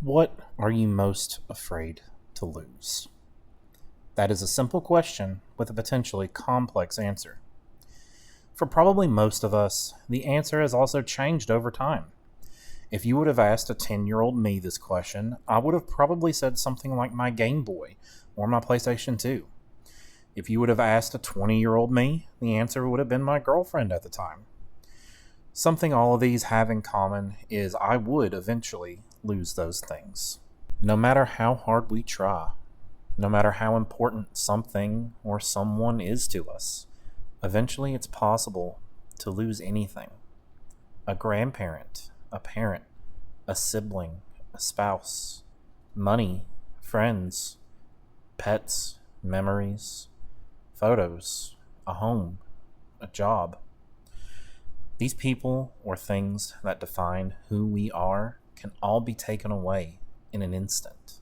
What are you most afraid to lose? That is a simple question with a potentially complex answer. For probably most of us, the answer has also changed over time. If you would have asked a 10-year-old me this question, I would have probably said something like my Game Boy or my PlayStation 2. If you would have asked a 20-year-old me, the answer would have been my girlfriend at the time. Something all of these have in common is I would eventually lose those things. No matter how hard we try, no matter how important something or someone is to us, eventually it's possible to lose anything. A grandparent, a parent, a sibling, a spouse, money, friends, pets, memories, photos, a home, a job. These people or things that define who we are can all be taken away in an instant.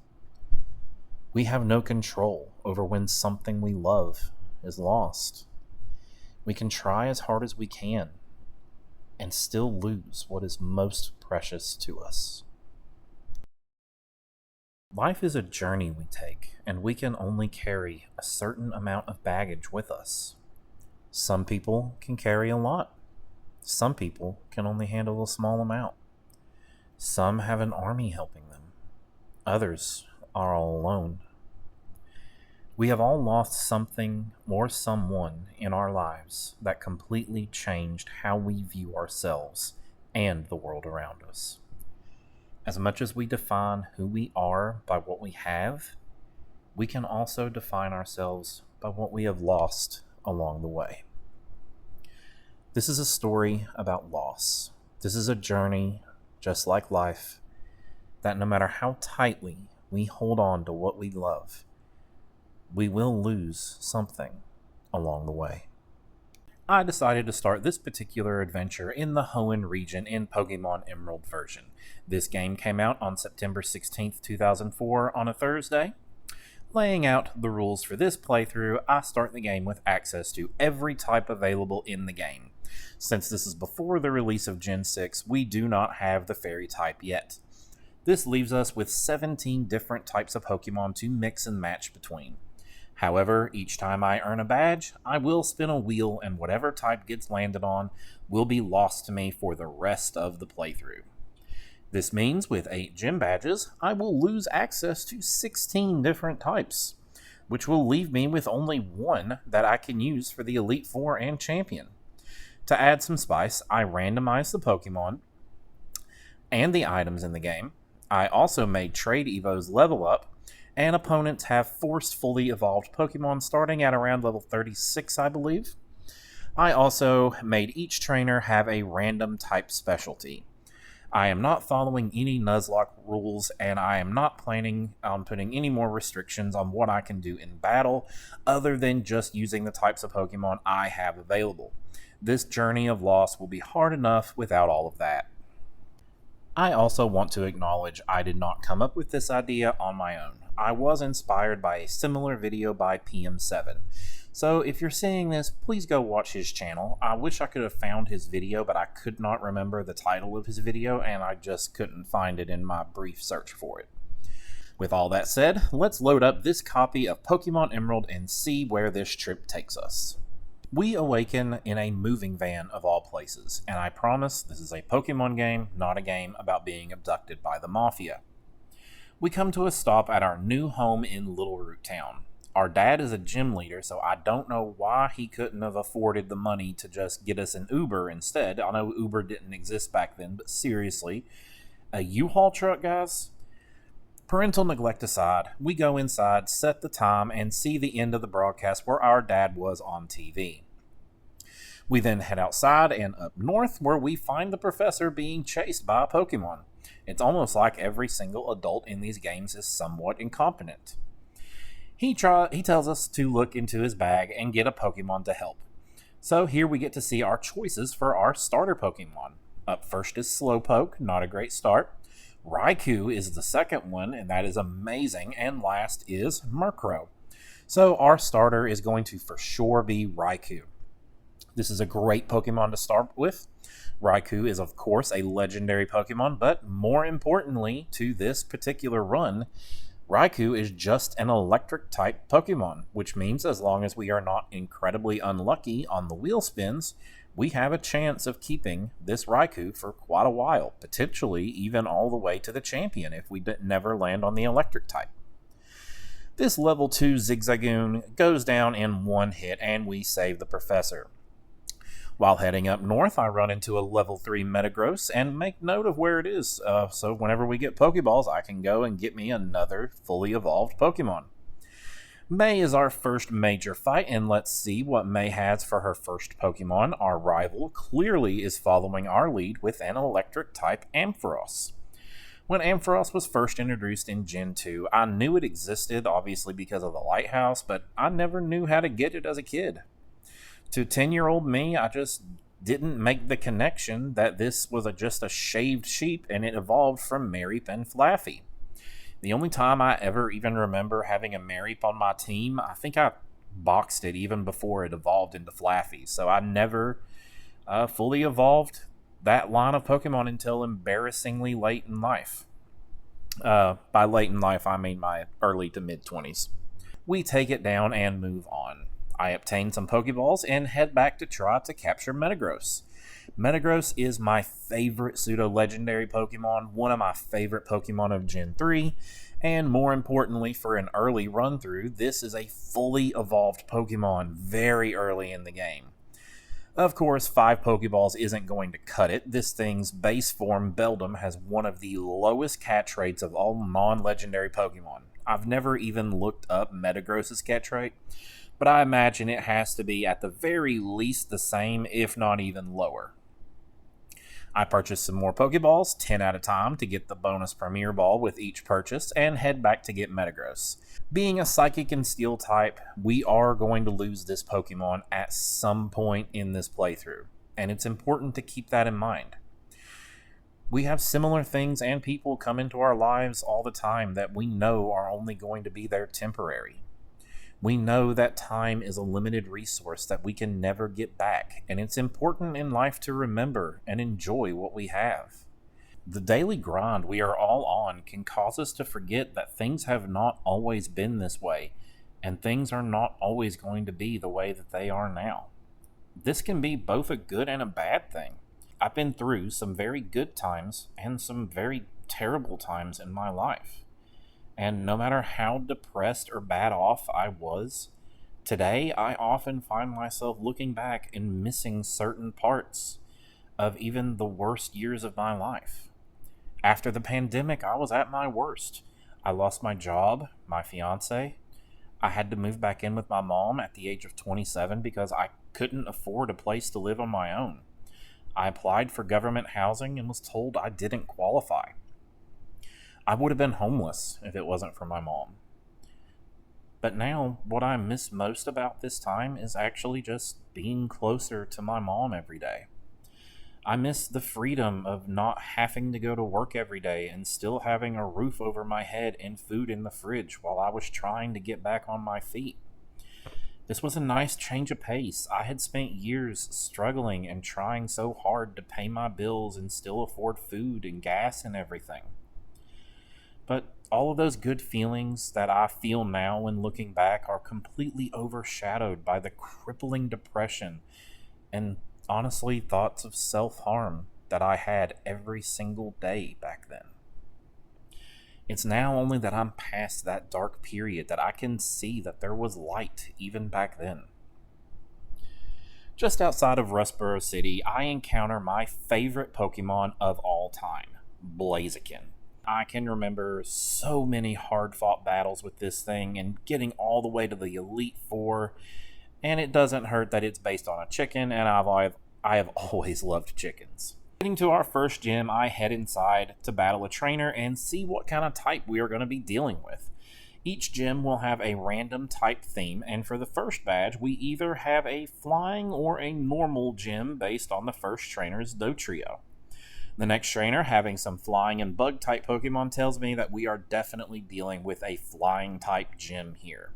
We have no control over when something we love is lost. We can try as hard as we can and still lose what is most precious to us. Life is a journey we take, and we can only carry a certain amount of baggage with us. Some people can carry a lot. Some people can only handle a small amount. Some have an army helping them. Others are all alone. We have all lost something or someone in our lives that completely changed how we view ourselves and the world around us. As much as we define who we are by what we have, we can also define ourselves by what we have lost along the way. This is a story about loss. This is a journey, just like life, that no matter how tightly we hold on to what we love, we will lose something along the way. I decided to start this particular adventure in the Hoenn region in Pokémon Emerald version. This game came out on September 16th, 2004 on a Thursday. Laying out the rules for this playthrough, I start the game with access to every type available in the game. Since this is before the release of Gen 6, we do not have the Fairy type yet. This leaves us with 17 different types of Pokémon to mix and match between. However, each time I earn a badge, I will spin a wheel and whatever type gets landed on will be lost to me for the rest of the playthrough. This means with 8 gym badges, I will lose access to 16 different types, which will leave me with only one that I can use for the Elite Four and Champion. To add some spice, I randomized the Pokemon and the items in the game. I also made Trade Evos level up, and opponents have forced fully evolved Pokemon starting at around level 36, I believe. I also made each trainer have a random type specialty. I am not following any Nuzlocke rules, and I am not planning on putting any more restrictions on what I can do in battle, other than just using the types of Pokemon I have available. This journey of loss will be hard enough without all of that. I also want to acknowledge I did not come up with this idea on my own. I was inspired by a similar video by PM7. So if you're seeing this, please go watch his channel. I wish I could have found his video, but I could not remember the title of his video, and I just couldn't find it in my brief search for it. With all that said, let's load up this copy of Pokemon Emerald and see where this trip takes us. We awaken in a moving van of all places, and I promise this is a Pokemon game, not a game about being abducted by the Mafia. We come to a stop at our new home in Little Root Town. Our dad is a gym leader, so I don't know why he couldn't have afforded the money to just get us an Uber instead. I know Uber didn't exist back then, but seriously, a U-Haul truck, guys? Parental neglect aside, we go inside, set the time, and see the end of the broadcast where our dad was on TV. We then head outside and up north where we find the professor being chased by a Pokemon. It's almost like every single adult in these games is somewhat incompetent. He tells us to look into his bag and get a Pokemon to help. So here we get to see our choices for our starter Pokemon. Up first is Slowpoke, not a great start. Raikou is the second one, and that is amazing. And last is Murkrow. So our starter is going to for sure be Raikou. This is a great Pokemon to start with. Raikou is, of course, a legendary Pokemon, but more importantly to this particular run, Raikou is just an electric-type Pokemon, which means as long as we are not incredibly unlucky on the wheel spins, we have a chance of keeping this Raikou for quite a while, potentially even all the way to the champion if we never land on the electric type. This level 2 Zigzagoon goes down in one hit and we save the professor. While heading up north, I run into a level 3 Metagross and make note of where it is, so whenever we get Pokeballs, I can go and get me another fully evolved Pokemon. May is our first major fight, and let's see what May has for her first Pokemon. Our rival clearly is following our lead with an electric-type Ampharos. When Ampharos was first introduced in Gen 2, I knew it existed, obviously because of the lighthouse, but I never knew how to get it as a kid. To 10-year-old me, I just didn't make the connection that this was just a shaved sheep and it evolved from Mareep and Flaffy. The only time I ever even remember having a Mareep on my team, I think I boxed it even before it evolved into Flaffy, so I never fully evolved that line of Pokemon until embarrassingly late in life. By late in life, I mean my early to mid-20s. We take it down and move on. I obtain some Pokeballs and head back to try to capture Metagross. Metagross is my favorite pseudo-legendary Pokemon, one of my favorite Pokemon of Gen 3, and more importantly for an early run-through, this is a fully evolved Pokemon very early in the game. Of course, 5 Pokeballs isn't going to cut it. This thing's base form, Beldum, has one of the lowest catch rates of all non-legendary Pokemon. I've never even looked up Metagross's catch rate, but I imagine it has to be at the very least the same, if not even lower. I purchased some more Pokeballs, 10 at a time, to get the bonus Premier Ball with each purchase, and head back to get Metagross. Being a Psychic and Steel type, we are going to lose this Pokemon at some point in this playthrough, and it's important to keep that in mind. We have similar things and people come into our lives all the time that we know are only going to be there temporary. We know that time is a limited resource that we can never get back, and it's important in life to remember and enjoy what we have. The daily grind we are all on can cause us to forget that things have not always been this way, and things are not always going to be the way that they are now. This can be both a good and a bad thing. I've been through some very good times and some very terrible times in my life. And no matter how depressed or bad off I was, today I often find myself looking back and missing certain parts of even the worst years of my life. After the pandemic, I was at my worst. I lost my job, my fiance. I had to move back in with my mom at the age of 27 because I couldn't afford a place to live on my own. I applied for government housing and was told I didn't qualify. I would have been homeless if it wasn't for my mom. But now, what I miss most about this time is actually just being closer to my mom every day. I miss the freedom of not having to go to work every day and still having a roof over my head and food in the fridge while I was trying to get back on my feet. This was a nice change of pace. I had spent years struggling and trying so hard to pay my bills and still afford food and gas and everything. But all of those good feelings that I feel now when looking back are completely overshadowed by the crippling depression and honestly thoughts of self-harm that I had every single day back then. It's now only that I'm past that dark period that I can see that there was light even back then. Just outside of Rustboro City, I encounter my favorite Pokemon of all time, Blaziken. I can remember so many hard-fought battles with this thing and getting all the way to the Elite Four, and it doesn't hurt that it's based on a chicken, and I have always loved chickens. Getting to our first gym, I head inside to battle a trainer and see what kind of type we are going to be dealing with. Each gym will have a random type theme, and for the first badge, we either have a flying or a normal gym based on the first trainer's Dotrio. The next trainer, having some flying and bug type Pokemon, tells me that we are definitely dealing with a flying type gym here.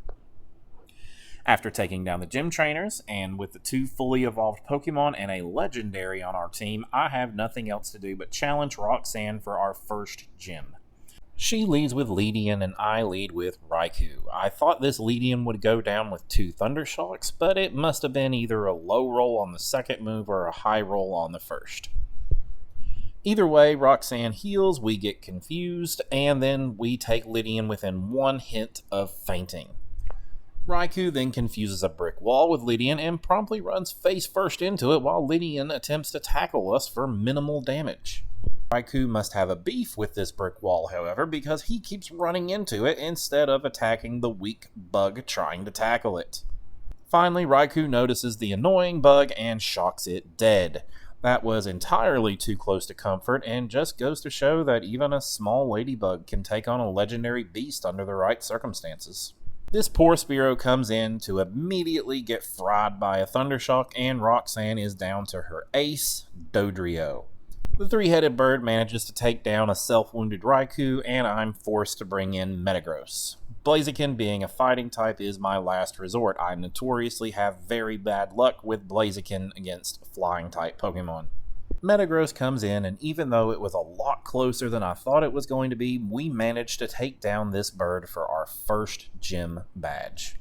After taking down the gym trainers, and with the 2 fully evolved Pokemon and a legendary on our team, I have nothing else to do but challenge Roxanne for our first gym. She leads with Leedian and I lead with Raikou. I thought this Leedian would go down with 2 Thunder Shocks, but it must have been either a low roll on the second move or a high roll on the first. Either way, Roxanne heals, we get confused, and then we take Leedian within 1 hit of fainting. Raikou then confuses a brick wall with Leedian and promptly runs face first into it while Leedian attempts to tackle us for minimal damage. Raikou must have a beef with this brick wall, however, because he keeps running into it instead of attacking the weak bug trying to tackle it. Finally, Raikou notices the annoying bug and shocks it dead. That was entirely too close to comfort and just goes to show that even a small ladybug can take on a legendary beast under the right circumstances. This poor Spearow comes in to immediately get fried by a Thundershock, and Roxanne is down to her ace, Dodrio. The 3-headed bird manages to take down a self-wounded Raikou, and I'm forced to bring in Metagross. Blaziken, being a fighting type, is my last resort. I notoriously have very bad luck with Blaziken against flying type Pokemon. Metagross comes in, and even though it was a lot closer than I thought it was going to be, we managed to take down this bird for our first gym badge.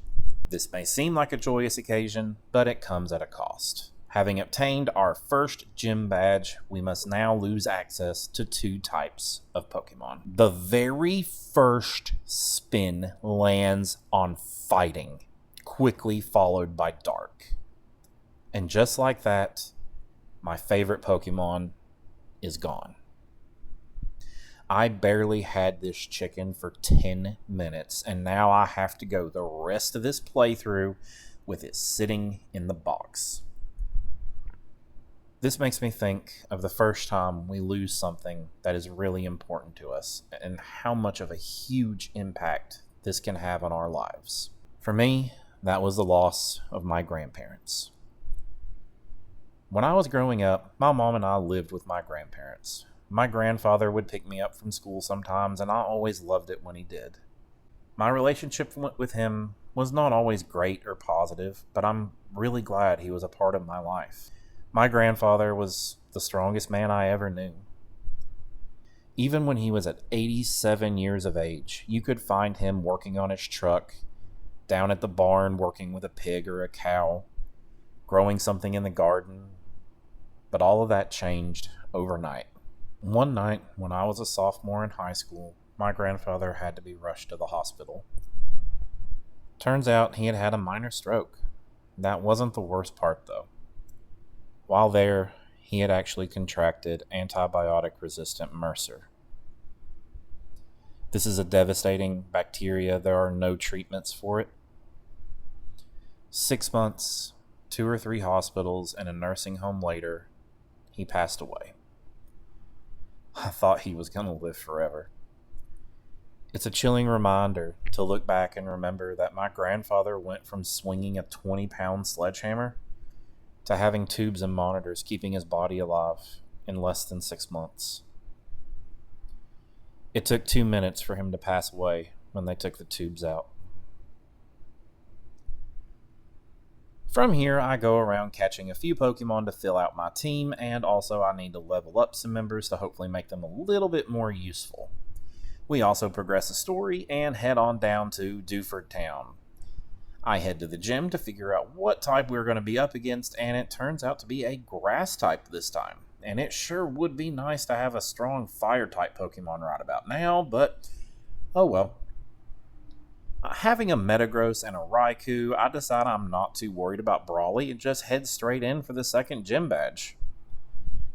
This may seem like a joyous occasion, but it comes at a cost. Having obtained our first gym badge, we must now lose access to 2 types of Pokemon. The very first spin lands on Fighting, quickly followed by Dark. And just like that, my favorite Pokemon is gone. I barely had this chicken for 10 minutes, and now I have to go the rest of this playthrough with it sitting in the box. This makes me think of the first time we lose something that is really important to us and how much of a huge impact this can have on our lives. For me, that was the loss of my grandparents. When I was growing up, my mom and I lived with my grandparents. My grandfather would pick me up from school sometimes, and I always loved it when he did. My relationship with him was not always great or positive, but I'm really glad he was a part of my life. My grandfather was the strongest man I ever knew. Even when he was at 87 years of age, you could find him working on his truck, down at the barn working with a pig or a cow, growing something in the garden. But all of that changed overnight. One night, when I was a sophomore in high school, my grandfather had to be rushed to the hospital. Turns out he had had a minor stroke. That wasn't the worst part, though. While there, he had actually contracted antibiotic-resistant MRSA. This is a devastating bacteria. There are no treatments for it. 6 months, 2 or 3 hospitals, and a nursing home later, he passed away. I thought he was going to live forever. It's a chilling reminder to look back and remember that my grandfather went from swinging a 20-pound sledgehammer to having tubes and monitors keeping his body alive in less than 6 months. It took 2 minutes for him to pass away when they took the tubes out. From here, I go around catching a few Pokemon to fill out my team, and also I need to level up some members to hopefully make them a little bit more useful. We also progress the story and head on down to Dewford Town. I head to the gym to figure out what type we're going to be up against, and it turns out to be a grass type this time. And it sure would be nice to have a strong fire type Pokemon right about now, but oh well. Having a Metagross and a Raikou, I decide I'm not too worried about Brawly and just head straight in for the second gym badge.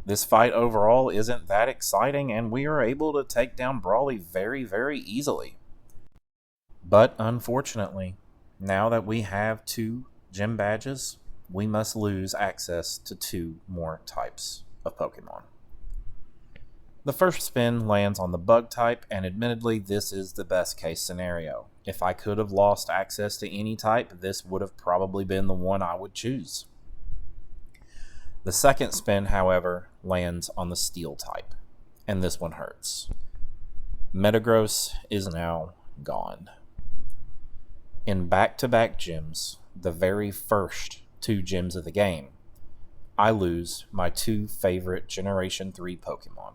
This fight overall isn't that exciting, and we are able to take down Brawly very, very easily. But unfortunately, now that we have 2 gym badges, we must lose access to 2 more types of Pokemon. The first spin lands on the bug type, and admittedly, this is the best case scenario. If I could have lost access to any type, this would have probably been the one I would choose. The second spin, however, lands on the steel type, and this one hurts. Metagross is now gone. In back-to-back gyms, the very first 2 gyms of the game, I lose my 2 favorite Generation 3 Pokemon.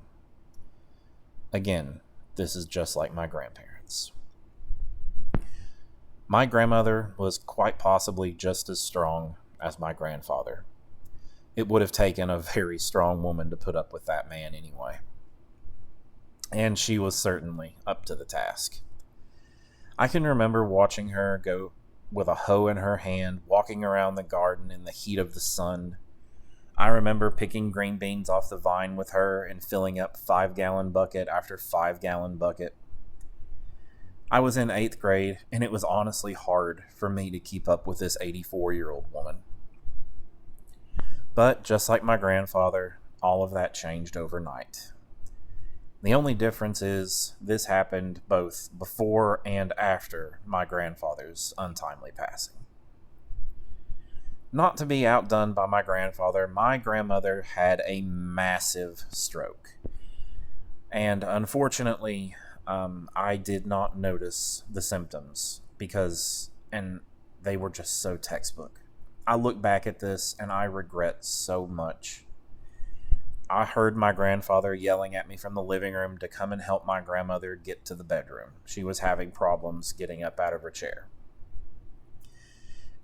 Again, this is just like my grandparents. My grandmother was quite possibly just as strong as my grandfather. It would have taken a very strong woman to put up with that man anyway. And she was certainly up to the task. I can remember watching her go with a hoe in her hand, walking around the garden in the heat of the sun. I remember picking green beans off the vine with her and filling up 5-gallon bucket after 5-gallon bucket. I was in 8th grade, and it was honestly hard for me to keep up with this 84-year-old woman. But just like my grandfather, all of that changed overnight. The only difference is this happened both before and after my grandfather's untimely passing. Not to be outdone by my grandfather, my grandmother had a massive stroke. And unfortunately, I did not notice the symptoms and they were just so textbook. I look back at this and I regret so much. I heard my grandfather yelling at me from the living room to come and help my grandmother get to the bedroom. She was having problems getting up out of her chair.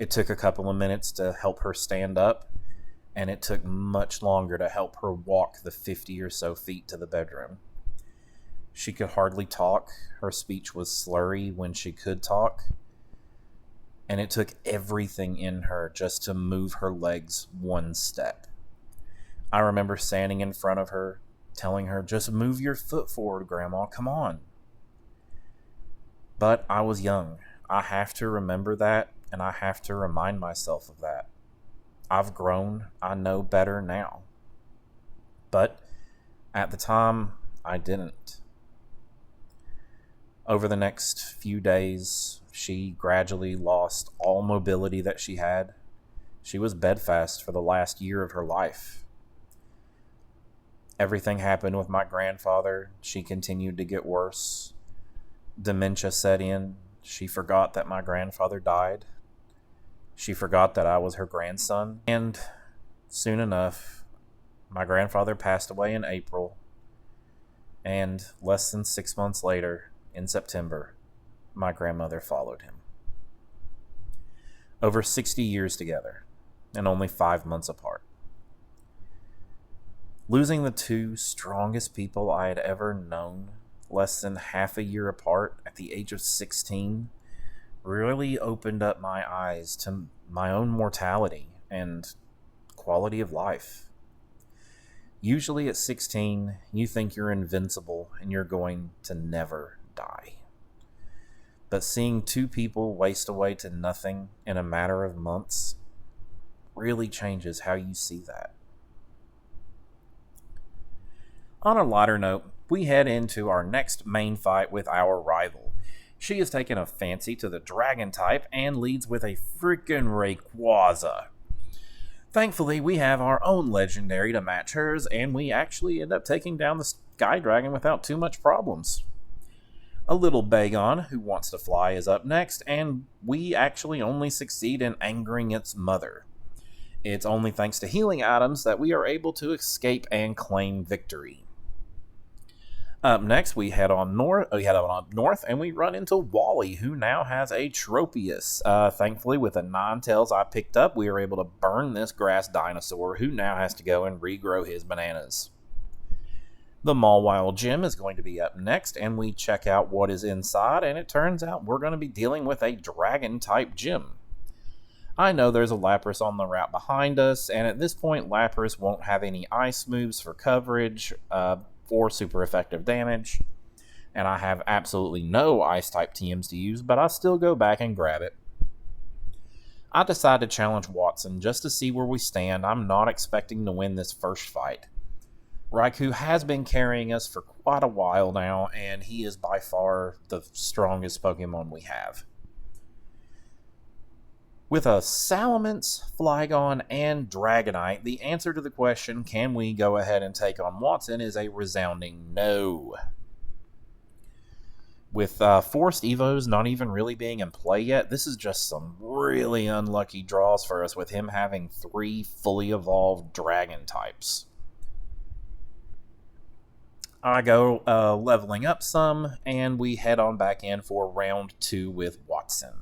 It took a couple of minutes to help her stand up, and it took much longer to help her walk the 50 or so feet to the bedroom. She could hardly talk. Her speech was slurry when she could talk. And it took everything in her just to move her legs one step. I remember standing in front of her, telling her, "Just move your foot forward, Grandma, come on." But I was young. I have to remember that, and I have to remind myself of that. I've grown. I know better now. But at the time, I didn't. Over the next few days, she gradually lost all mobility that she had. She was bedfast for the last year of her life. Everything happened with my grandfather. She continued to get worse. Dementia set in. She forgot that my grandfather died. She forgot that I was her grandson. And soon enough, my grandfather passed away in April. And less than 6 months later, in September, my grandmother followed him. Over 60 years together, and only 5 months apart. Losing the 2 strongest people I had ever known less than half a year apart at the age of 16 really opened up my eyes to my own mortality and quality of life. Usually at 16, you think you're invincible and you're going to never die. But seeing 2 people waste away to nothing in a matter of months really changes how you see that. On a lighter note, we head into our next main fight with our rival. She has taken a fancy to the dragon type and leads with a freaking Rayquaza. Thankfully, we have our own legendary to match hers, and we actually end up taking down the Sky Dragon without too much problems. A little Bagon who wants to fly is up next, and we actually only succeed in angering its mother. It's only thanks to healing items that we are able to escape and claim victory. Up next, we head on north, and we run into Wally, who now has a Tropius. Thankfully, with the Ninetales I picked up, we were able to burn this grass dinosaur, who now has to go and regrow his bananas. The Mawile Gym is going to be up next, and we check out what is inside, and it turns out we're going to be dealing with a Dragon-type gym. I know there's a Lapras on the route behind us, and at this point, Lapras won't have any ice moves for coverage, or super effective damage, and I have absolutely no ice-type TMs to use, but I still go back and grab it. I decide to challenge Watson just to see where we stand. I'm not expecting to win this first fight. Raikou has been carrying us for quite a while now, and he is by far the strongest Pokemon we have. With a Salamence, Flygon, and Dragonite, the answer to the question, can we go ahead and take on Watson, is a resounding no. With Forced Evos not even really being in play yet, this is just some really unlucky draws for us with him having 3 fully evolved dragon types. I go leveling up some, and we head on back in for round 2 with Watson.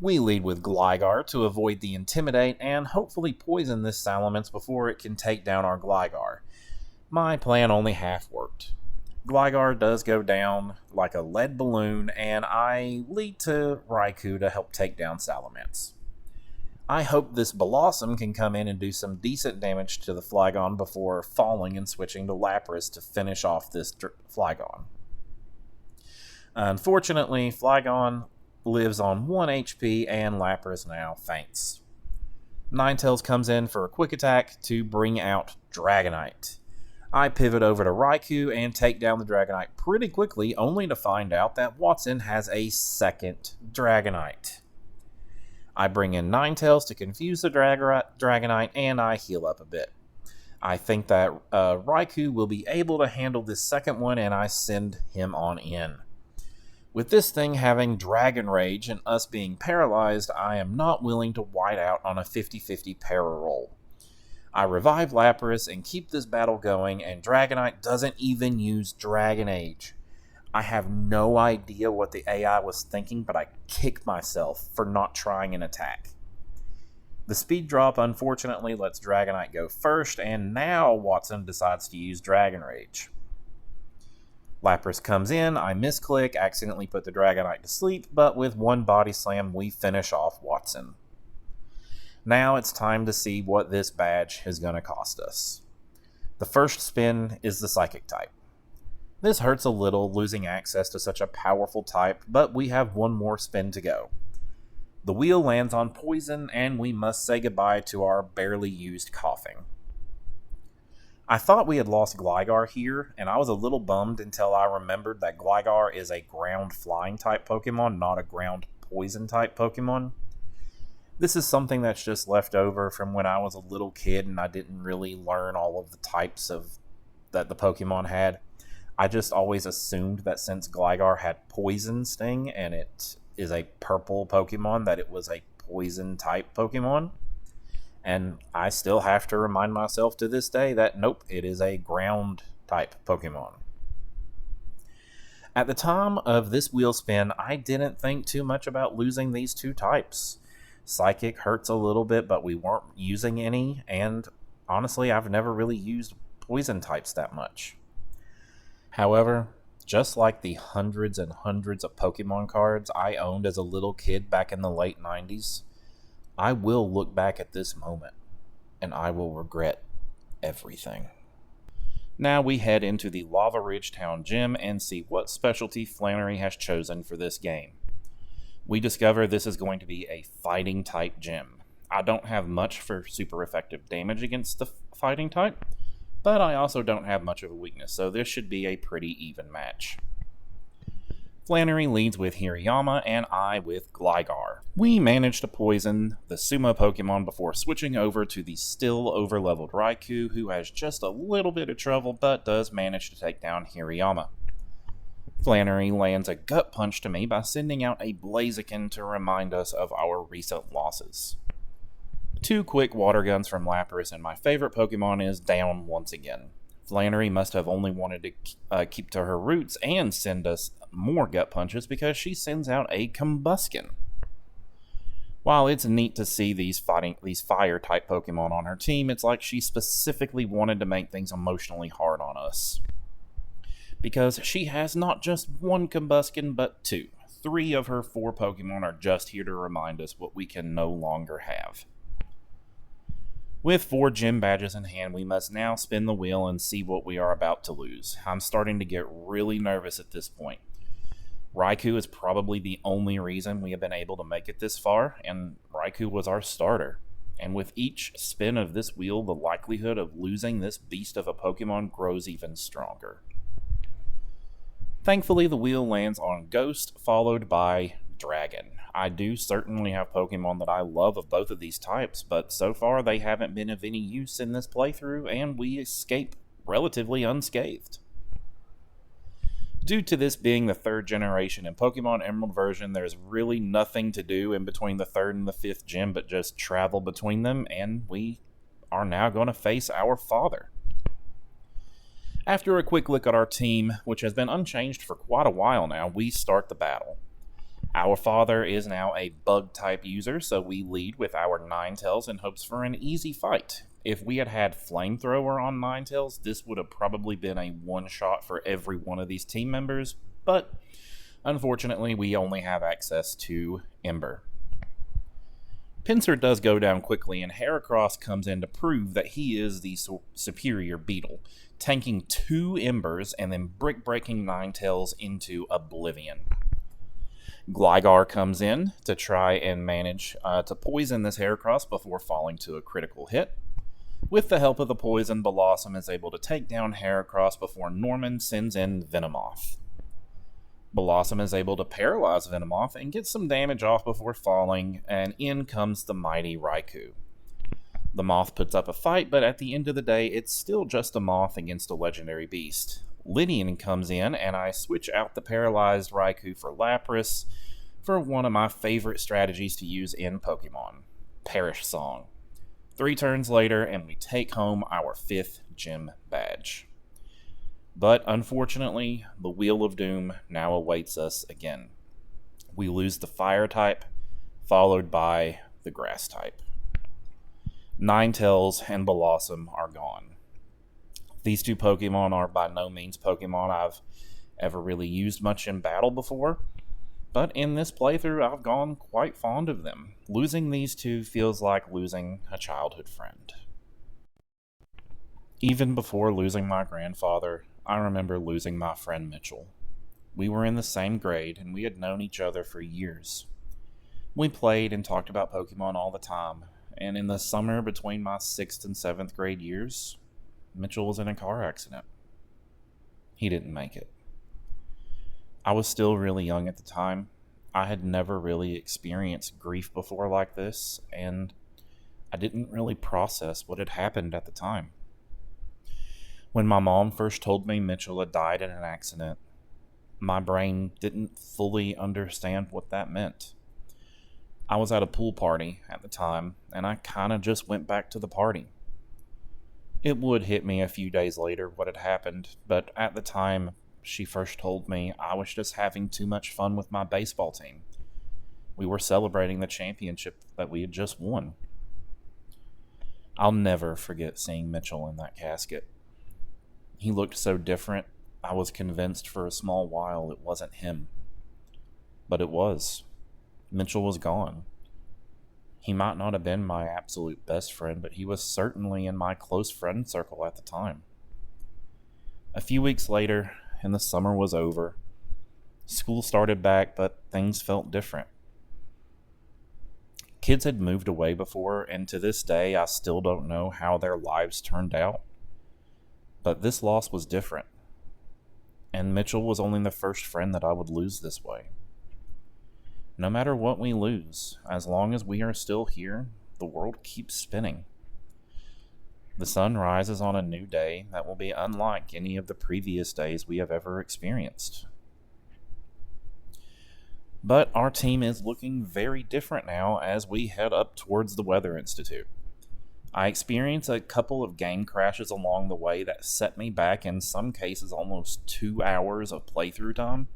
We lead with Gligar to avoid the Intimidate and hopefully poison this Salamence before it can take down our Gligar. My plan only half worked. Gligar does go down like a lead balloon, and I lead to Raikou to help take down Salamence. I hope this Blossom can come in and do some decent damage to the Flygon before falling and switching to Lapras to finish off this Flygon. Unfortunately, Flygon lives on 1 HP and Lapras now faints. Ninetales comes in for a quick attack to bring out Dragonite. I pivot over to Raikou and take down the Dragonite pretty quickly, only to find out that Watson has a second Dragonite. I bring in Ninetales to confuse the Dragonite, and I heal up a bit. I think that Raikou will be able to handle this second one, and I send him on in. With this thing having Dragon Rage and us being paralyzed, I am not willing to white out on a 50-50 para roll. I revive Lapras and keep this battle going, and Dragonite doesn't even use Dragon Age. I have no idea what the AI was thinking, but I kick myself for not trying an attack. The speed drop unfortunately lets Dragonite go first, and now Watson decides to use Dragon Rage. Lapras comes in, I misclick, accidentally put the Dragonite to sleep, but with one body slam we finish off Watson. Now it's time to see what this badge is going to cost us. The first spin is the Psychic type. This hurts a little, losing access to such a powerful type, but we have one more spin to go. The wheel lands on Poison, and we must say goodbye to our barely used Coughing. I thought we had lost Gligar here, and I was a little bummed until I remembered that Gligar is a ground flying type Pokemon, not a ground poison type Pokemon. This is something that's just left over from when I was a little kid and I didn't really learn all of the types that the Pokemon had. I just always assumed that since Gligar had Poison Sting and it is a purple Pokemon, that it was a poison type Pokemon. And I still have to remind myself to this day that nope, it is a ground type Pokemon. At the time of this wheel spin, I didn't think too much about losing these two types. Psychic hurts a little bit, but we weren't using any, and honestly, I've never really used poison types that much. However, just like the hundreds and hundreds of Pokemon cards I owned as a little kid back in the late 90s, I will look back at this moment, and I will regret everything. Now we head into the Lava Ridge Town Gym and see what specialty Flannery has chosen for this game. We discover this is going to be a fighting type gym. I don't have much for super effective damage against the fighting type, but I also don't have much of a weakness, so this should be a pretty even match. Flannery leads with Hirayama and I with Gligar. We manage to poison the Sumo Pokemon before switching over to the still overleveled Raikou, who has just a little bit of trouble but does manage to take down Hirayama. Flannery lands a gut punch to me by sending out a Blaziken to remind us of our recent losses. 2 quick water guns from Lapras, and my favorite Pokemon is down once again. Flannery must have only wanted to keep to her roots and send us more gut punches because she sends out a Combusken. While it's neat to see these fire type Pokemon on her team, it's like she specifically wanted to make things emotionally hard on us. Because she has not just one Combusken, but 2. 3 of her 4 Pokemon are just here to remind us what we can no longer have. With 4 gym badges in hand, we must now spin the wheel and see what we are about to lose. I'm starting to get really nervous at this point. Raikou is probably the only reason we have been able to make it this far, and Raikou was our starter. And with each spin of this wheel, the likelihood of losing this beast of a Pokemon grows even stronger. Thankfully, the wheel lands on Ghost, followed by Dragon. I do certainly have Pokemon that I love of both of these types, but so far they haven't been of any use in this playthrough, and we escape relatively unscathed. Due to this being the third generation in Pokemon Emerald version, there's really nothing to do in between the third and the fifth gym but just travel between them, and we are now going to face our father. After a quick look at our team, which has been unchanged for quite a while now, we start the battle. Our father is now a bug-type user, so we lead with our Ninetales in hopes for an easy fight. If we had had Flamethrower on Ninetales, this would have probably been a one-shot for every one of these team members, but unfortunately we only have access to Ember. Pinsir does go down quickly, and Heracross comes in to prove that he is the superior Beetle, tanking 2 Embers and then brick-breaking Ninetales into oblivion. Gligar comes in to try and manage to poison this Heracross before falling to a critical hit. With the help of the poison, Blossom is able to take down Heracross before Norman sends in Venomoth. Blossom is able to paralyze Venomoth and get some damage off before falling, and in comes the mighty Raikou. The moth puts up a fight, but at the end of the day, it's still just a moth against a legendary beast. Lydian comes in, and I switch out the paralyzed Raikou for Lapras for one of my favorite strategies to use in Pokemon, Perish Song. 3 turns later, and we take home our 5th gym badge. But unfortunately, the Wheel of Doom now awaits us again. We lose the Fire type, followed by the Grass type. Ninetales and Blossom are gone. These 2 Pokemon are by no means Pokemon I've ever really used much in battle before, but in this playthrough I've gone quite fond of them. Losing these 2 feels like losing a childhood friend. Even before losing my grandfather, I remember losing my friend Mitchell. We were in the same grade, and we had known each other for years. We played and talked about Pokemon all the time, and in the summer between my 6th and 7th grade years, Mitchell was in a car accident. He didn't make it. I was still really young at the time. I had never really experienced grief before like this, and I didn't really process what had happened at the time. When my mom first told me Mitchell had died in an accident, my brain didn't fully understand what that meant. I was at a pool party at the time, and I kind of just went back to the party. It would hit me a few days later what had happened, but at the time she first told me, I was just having too much fun with my baseball team. We were celebrating the championship that we had just won. I'll never forget seeing Mitchell in that casket. He looked so different, I was convinced for a small while it wasn't him. But it was. Mitchell was gone. He might not have been my absolute best friend, but he was certainly in my close friend circle at the time. A few weeks later, and the summer was over. School started back, but things felt different. Kids had moved away before, and to this day, I still don't know how their lives turned out. But this loss was different, and Mitchell was only the first friend that I would lose this way. No matter what we lose, as long as we are still here, the world keeps spinning. The sun rises on a new day that will be unlike any of the previous days we have ever experienced. But our team is looking very different now as we head up towards the Weather Institute. I experienced a couple of game crashes along the way that set me back, in some cases, almost 2 hours of playthrough time.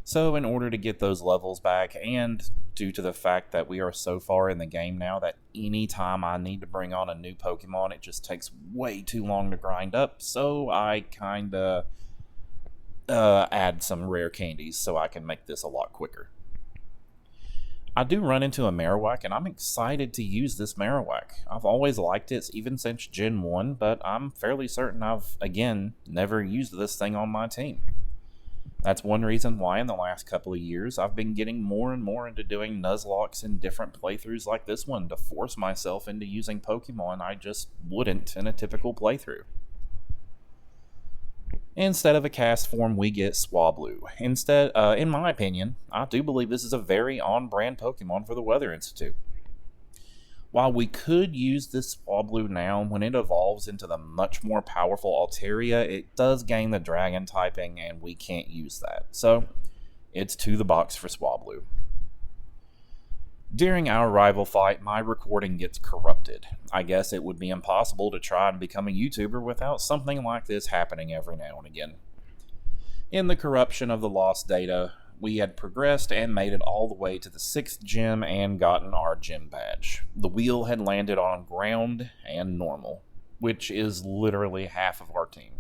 So in order to get those levels back, and due to the fact that we are so far in the game now that any time I need to bring on a new Pokemon, it just takes way too long to grind up, so I kinda add some rare candies so I can make this a lot quicker. I do run into a Marowak, and I'm excited to use this Marowak. I've always liked it, even since Gen 1, but I'm fairly certain I've, again, never used this thing on my team. That's one reason why in the last couple of years I've been getting more and more into doing Nuzlockes in different playthroughs like this one to force myself into using Pokemon I just wouldn't in a typical playthrough. Instead of a cast form, we get Swablu. Instead, in my opinion, I do believe this is a very on-brand Pokemon for the Weather Institute. While we could use this Swablu now, when it evolves into the much more powerful Altaria, it does gain the Dragon typing, and we can't use that. So, it's to the box for Swablu. During our rival fight, my recording gets corrupted. I guess it would be impossible to try and become a YouTuber without something like this happening every now and again. In the corruption of the lost data, we had progressed and made it all the way to the 6th gym and gotten our gym badge. The wheel had landed on ground and normal, which is literally half of our team.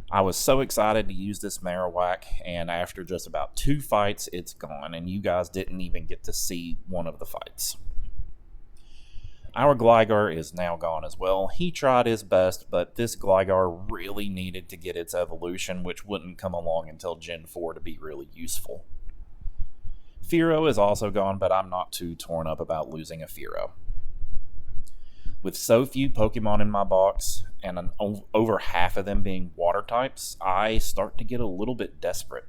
I was so excited to use this Marowak, and after just about 2 fights, it's gone, and you guys didn't even get to see one of the fights. Our Gligar is now gone as well. He tried his best, but this Gligar really needed to get its evolution, which wouldn't come along until Gen 4 to be really useful. Fearow is also gone, but I'm not too torn up about losing a Fearow. With so few Pokemon in my box, and over half of them being water types, I start to get a little bit desperate.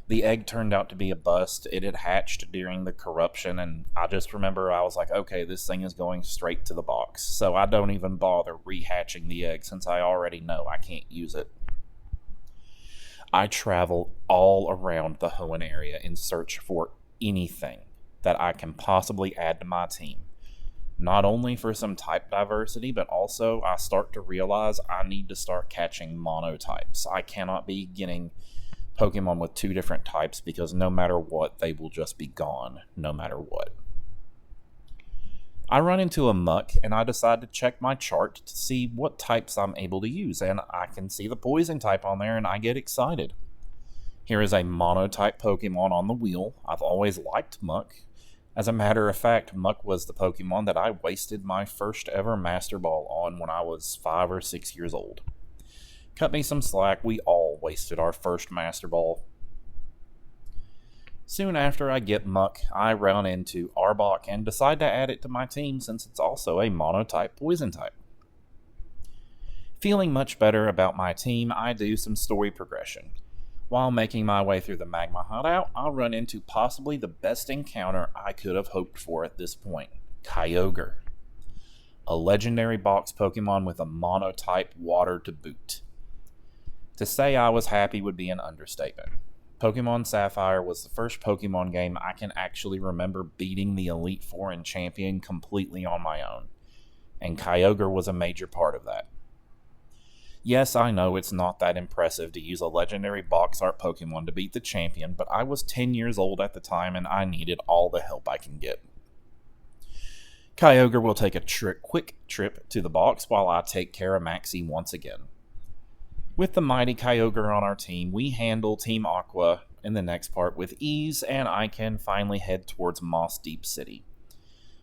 The egg turned out to be a bust. It had hatched during the corruption, and I just remember I was like, okay, this thing is going straight to the box. So I don't even bother rehatching the egg since I already know I can't use it. I travel all around the Hoenn area in search for anything that I can possibly add to my team. Not only for some type diversity, but also I start to realize I need to start catching monotypes. I cannot be getting Pokemon with 2 different types because no matter what, they will just be gone, no matter what. I run into a muck and I decide to check my chart to see what types I'm able to use, and I can see the poison type on there and I get excited. Here is a monotype Pokemon on the wheel. I've always liked Muck. As a matter of fact, Muck was the Pokemon that I wasted my first ever Master Ball on when I was 5 or 6 years old. Cut me some slack, we all wasted our first Master Ball. Soon after I get Muck, I run into Arbok and decide to add it to my team since it's also a monotype poison type. Feeling much better about my team, I do some story progression. While making my way through the Magma Hideout, I'll run into possibly the best encounter I could have hoped for at this point, Kyogre. A legendary box Pokemon with a monotype water to boot. To say I was happy would be an understatement. Pokemon Sapphire was the first Pokemon game I can actually remember beating the Elite Four and Champion completely on my own, and Kyogre was a major part of that. Yes, I know it's not that impressive to use a legendary box art Pokemon to beat the champion, but I was 10 years old at the time and I needed all the help I can get. Kyogre will take a quick trip to the box while I take care of Maxie once again. With the mighty Kyogre on our team, we handle Team Aqua in the next part with ease, and I can finally head towards Moss Deep City.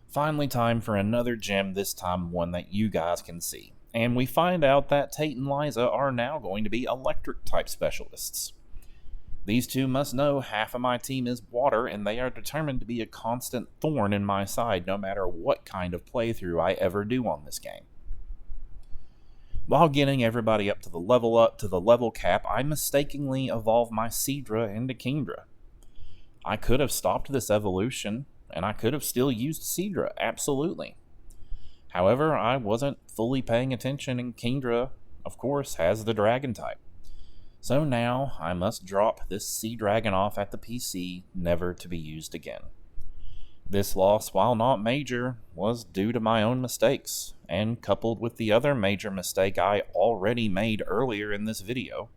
Finally time for another gym, this time one that you guys can see. And we find out that Tate and Liza are now going to be electric-type specialists. These two must know half of my team is water, and they are determined to be a constant thorn in my side no matter what kind of playthrough I ever do on this game. While getting everybody up to the level cap, I mistakenly evolve my Seadra into Kingdra. I could have stopped this evolution, and I could have still used Seadra, absolutely. However, I wasn't fully paying attention, and Kingdra, of course, has the Dragon type. So now I must drop this Sea Dragon off at the PC, never to be used again. This loss, while not major, was due to my own mistakes, and coupled with the other major mistake I already made earlier in this video,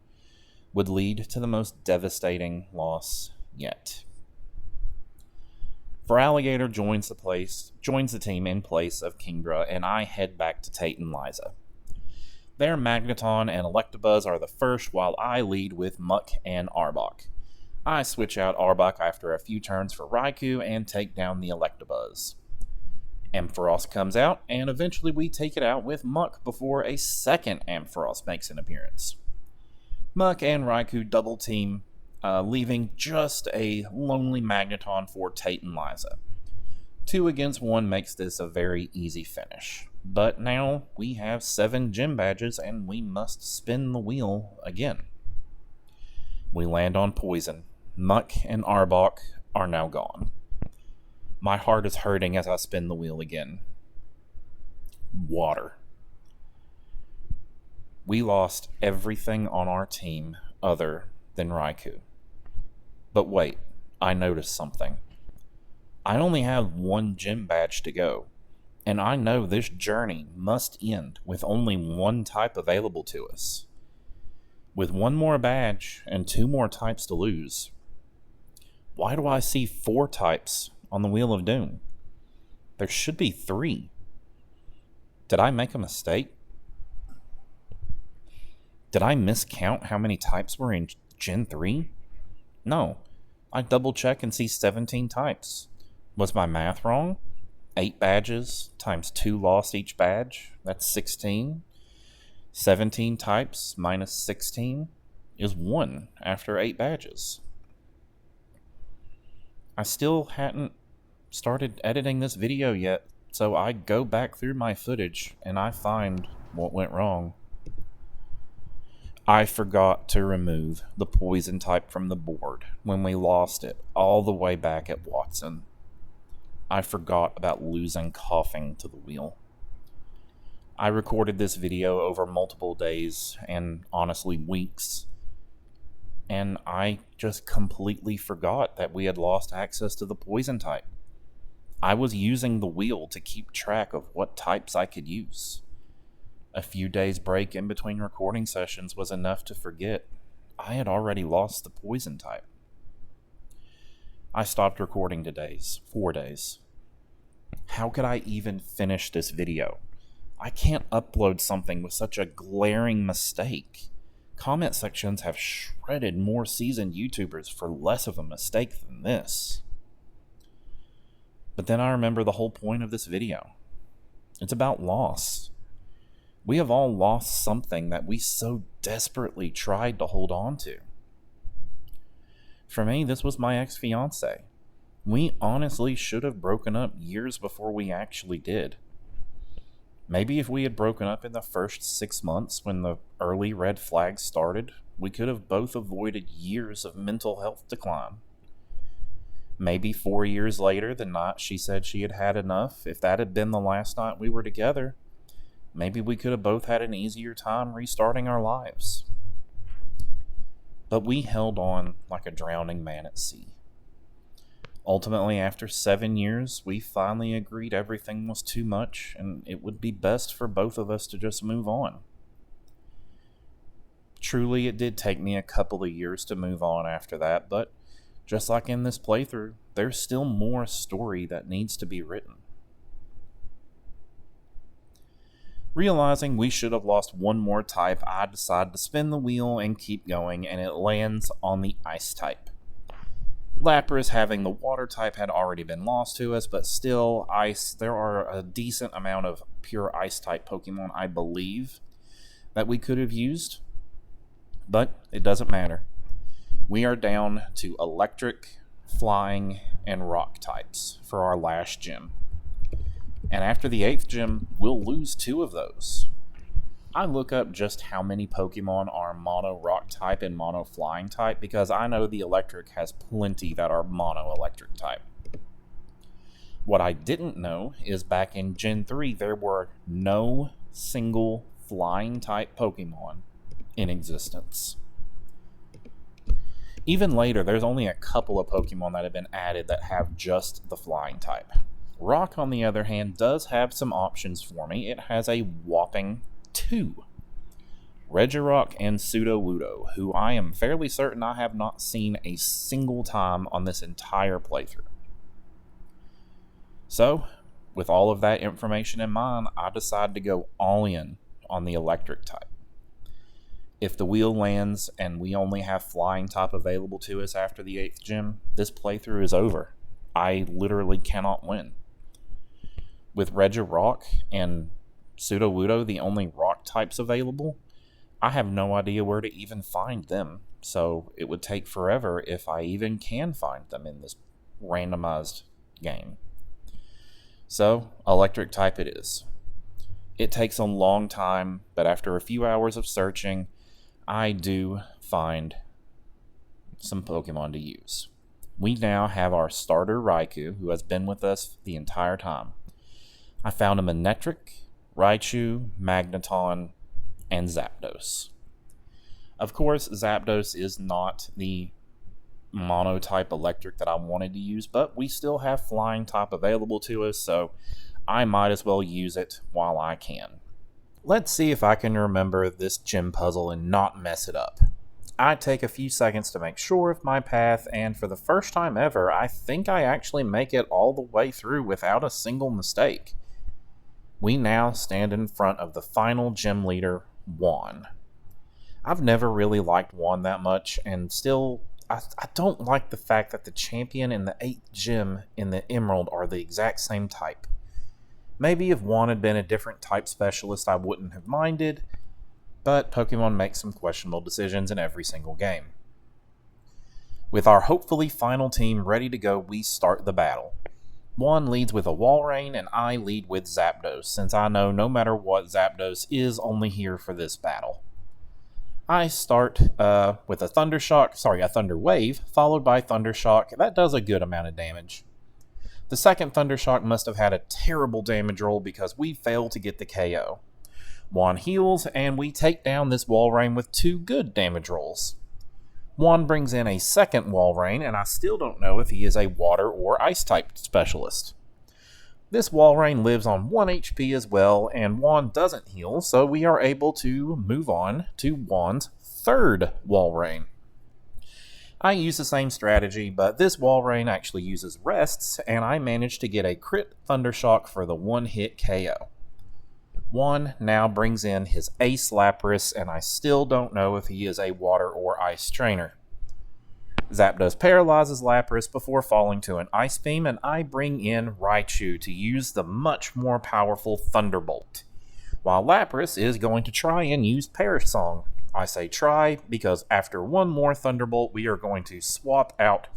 would lead to the most devastating loss yet. Feraligatr joins the team in place of Kingdra, and I head back to Tate and Liza. Their Magneton and Electabuzz are the first, while I lead with Muck and Arbok. I switch out Arbok after a few turns for Raikou and take down the Electabuzz. Ampharos comes out, and eventually we take it out with Muck before a second Ampharos makes an appearance. Muck and Raikou double team, leaving just a lonely Magneton for Tate and Liza. 2 against 1 makes this a very easy finish. But now we have 7 gym badges and we must spin the wheel again. We land on Poison. Muck and Arbok are now gone. My heart is hurting as I spin the wheel again. Water. We lost everything on our team other than Raikou. But wait, I noticed something. I only have one gym badge to go, and I know this journey must end with only one type available to us. With one more badge and 2 more types to lose, why do I see 4 types on the Wheel of Doom? There should be 3. Did I make a mistake? Did I miscount how many types were in Gen 3? No, I double check and see 17 types. Was my math wrong? 8 badges times 2 lost each badge, that's 16. 17 types minus 16 is 1 after 8 badges. I still hadn't started editing this video yet, so I go back through my footage and I find what went wrong. I forgot to remove the poison type from the board when we lost it all the way back at Watson. I forgot about losing coughing to the wheel. I recorded this video over multiple days and honestly weeks, and I just completely forgot that we had lost access to the poison type. I was using the wheel to keep track of what types I could use. A few days break in between recording sessions was enough to forget I had already lost the poison type. I stopped recording 4 days. How could I even finish this video? I can't upload something with such a glaring mistake. Comment sections have shredded more seasoned YouTubers for less of a mistake than this. But then I remember the whole point of this video. It's about loss. We have all lost something that we so desperately tried to hold on to. For me, this was my ex-fiance. We honestly should have broken up years before we actually did. Maybe if we had broken up in the first 6 months when the early red flags started, we could have both avoided years of mental health decline. Maybe 4 years later, the night she said she had had enough, if that had been the last night we were together, maybe we could have both had an easier time restarting our lives. But we held on like a drowning man at sea. Ultimately, after 7 years, we finally agreed everything was too much and it would be best for both of us to just move on. Truly, it did take me a couple of years to move on after that, but just like in this playthrough, there's still more story that needs to be written. Realizing we should have lost one more type, I decided to spin the wheel and keep going, and it lands on the ice type. Lapras, having the water type, had already been lost to us, but still, ice. There are a decent amount of pure ice type Pokemon, I believe, that we could have used, but it doesn't matter. We are down to electric, flying, and rock types for our last gym. And after the 8th gym, we'll lose 2 of those. I look up just how many Pokemon are mono rock type and mono flying type because I know the electric has plenty that are mono electric type. What I didn't know is back in Gen 3 there were no single flying type Pokemon in existence. Even later, there's only a couple of Pokemon that have been added that have just the flying type. Rock, on the other hand, does have some options for me. It has a whopping 2. Regirock and Sudowoodo, who I am fairly certain I have not seen a single time on this entire playthrough. So, with all of that information in mind, I decided to go all in on the electric type. If the wheel lands and we only have flying type available to us after the 8th gym, this playthrough is over. I literally cannot win. With Regirock and Sudowoodo the only rock types available, I have no idea where to even find them, so it would take forever if I even can find them in this randomized game. So, electric type it is. It takes a long time, but after a few hours of searching, I do find some Pokemon to use. We now have our starter Raikou, who has been with us the entire time. I found a Manectric, Raichu, Magneton, and Zapdos. Of course, Zapdos is not the mono-type electric that I wanted to use, but we still have flying type available to us, so I might as well use it while I can. Let's see if I can remember this gym puzzle and not mess it up. I take a few seconds to make sure of my path, and for the first time ever, I think I actually make it all the way through without a single mistake. We now stand in front of the final gym leader, Juan. I've never really liked Juan that much, and still, I don't like the fact that the champion and the 8th gym in the Emerald are the exact same type. Maybe if Juan had been a different type specialist, I wouldn't have minded, but Pokemon makes some questionable decisions in every single game. With our hopefully final team ready to go, we start the battle. Juan leads with a Walrein, and I lead with Zapdos, since I know no matter what, Zapdos is only here for this battle. I start with a Thunder Wave, followed by Thunder Shock. That does a good amount of damage. The second Thunder Shock must have had a terrible damage roll because we failed to get the KO. Juan heals, and we take down this Walrein with 2 good damage rolls. Juan brings in a second Walrein, and I still don't know if he is a Water or Ice-type specialist. This Walrein lives on 1 HP as well, and Juan doesn't heal, so we are able to move on to Juan's third Walrein. I use the same strategy, but this Walrein actually uses rests, and I managed to get a crit Thundershock for the 1-hit KO. Juan now brings in his Ace Lapras, and I still don't know if he is a Water or Ice trainer. Zapdos paralyzes Lapras before falling to an Ice Beam, and I bring in Raichu to use the much more powerful Thunderbolt, while Lapras is going to try and use Perish Song. I say try because after one more Thunderbolt, we are going to swap out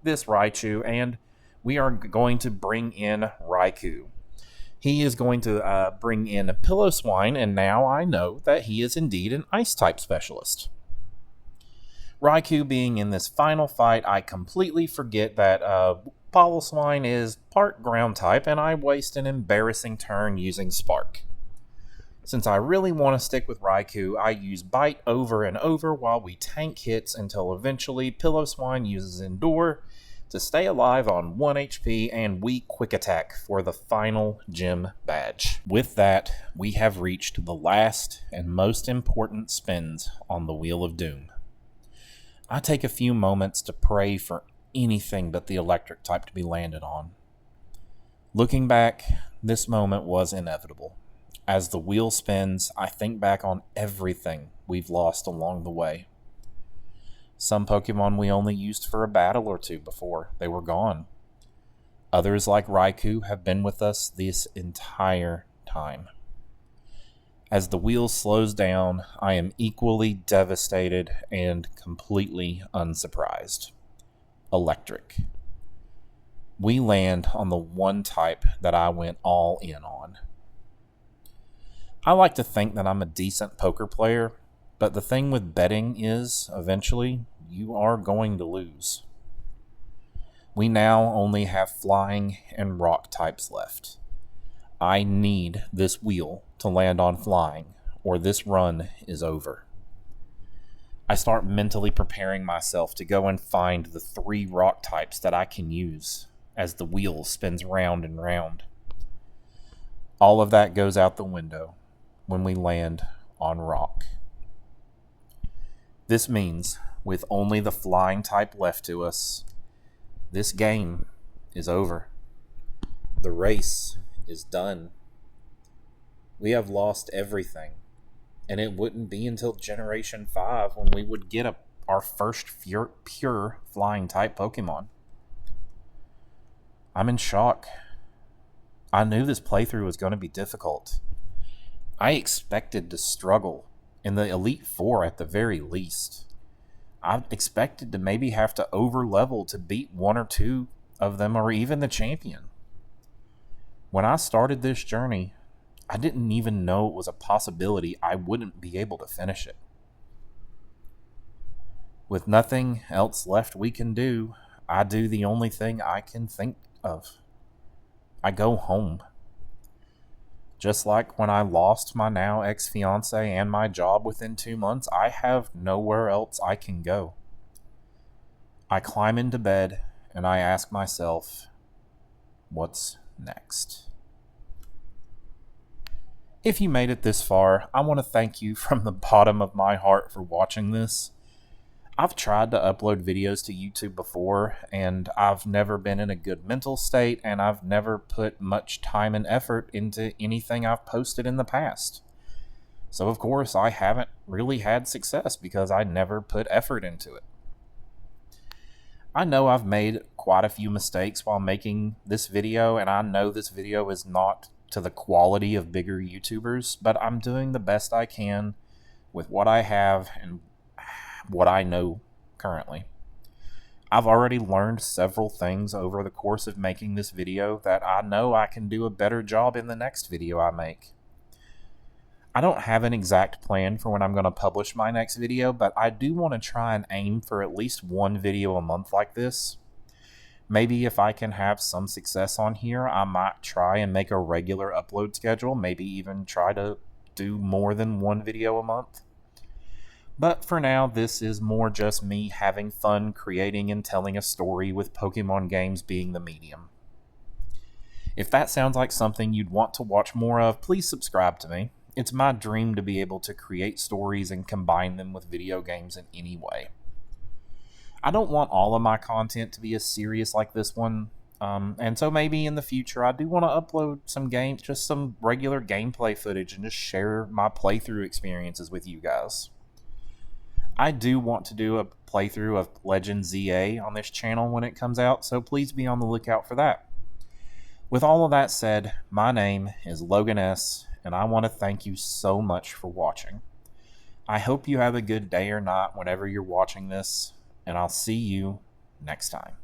this Raichu, and we are going to bring in Raikou. He is going to bring in a Piloswine, and now I know that he is indeed an Ice-type specialist. Raikou being in this final fight, I completely forget that Piloswine is part ground type, and I waste an embarrassing turn using Spark. Since I really want to stick with Raikou, I use Bite over and over while we tank hits until eventually Piloswine uses Endure to stay alive on 1 HP, and we Quick Attack for the final gym badge. With that, we have reached the last and most important spins on the Wheel of Doom. I take a few moments to pray for anything but the electric type to be landed on. Looking back, this moment was inevitable. As the wheel spins, I think back on everything we've lost along the way. Some Pokemon we only used for a battle or two before they were gone. Others, like Raikou, have been with us this entire time. As the wheel slows down, I am equally devastated and completely unsurprised. Electric. We land on the one type that I went all in on. I like to think that I'm a decent poker player, but the thing with betting is, eventually, you are going to lose. We now only have flying and rock types left. I need this wheel to land on flying, or this run is over. I start mentally preparing myself to go and find the 3 rock types that I can use as the wheel spins round and round. All of that goes out the window when we land on rock. This means, with only the flying type left to us, this game is over. The race is done. We have lost everything, and it wouldn't be until Generation 5 when we would get our first pure flying type Pokemon. I'm in shock. I knew this playthrough was going to be difficult. I expected to struggle in the Elite Four at the very least. I expected to maybe have to over-level to beat 1 or 2 of them, or even the champion. When I started this journey, I didn't even know it was a possibility I wouldn't be able to finish it. With nothing else left we can do, I do the only thing I can think of. I go home. Just like when I lost my now ex-fiance and my job within 2 months, I have nowhere else I can go. I climb into bed and I ask myself, what's next? If you made it this far, I want to thank you from the bottom of my heart for watching this. I've tried to upload videos to YouTube before, and I've never been in a good mental state, and I've never put much time and effort into anything I've posted in the past. So of course, I haven't really had success because I never put effort into it. I know I've made quite a few mistakes while making this video, and I know this video is not to the quality of bigger YouTubers, but I'm doing the best I can with what I have and what I know currently. I've already learned several things over the course of making this video that I know I can do a better job in the next video I make. I don't have an exact plan for when I'm going to publish my next video, but I do want to try and aim for at least one video a month like this. Maybe if I can have some success on here, I might try and make a regular upload schedule, maybe even try to do more than one video a month. But for now, this is more just me having fun creating and telling a story with Pokemon games being the medium. If that sounds like something you'd want to watch more of, please subscribe to me. It's my dream to be able to create stories and combine them with video games in any way. I don't want all of my content to be as serious like this one, and so maybe in the future I do want to upload some games, just some regular gameplay footage, and just share my playthrough experiences with you guys. I do want to do a playthrough of Legend ZA on this channel when it comes out, so please be on the lookout for that. With all of that said, my name is Logan S, and I want to thank you so much for watching. I hope you have a good day or night whenever you're watching this, and I'll see you next time.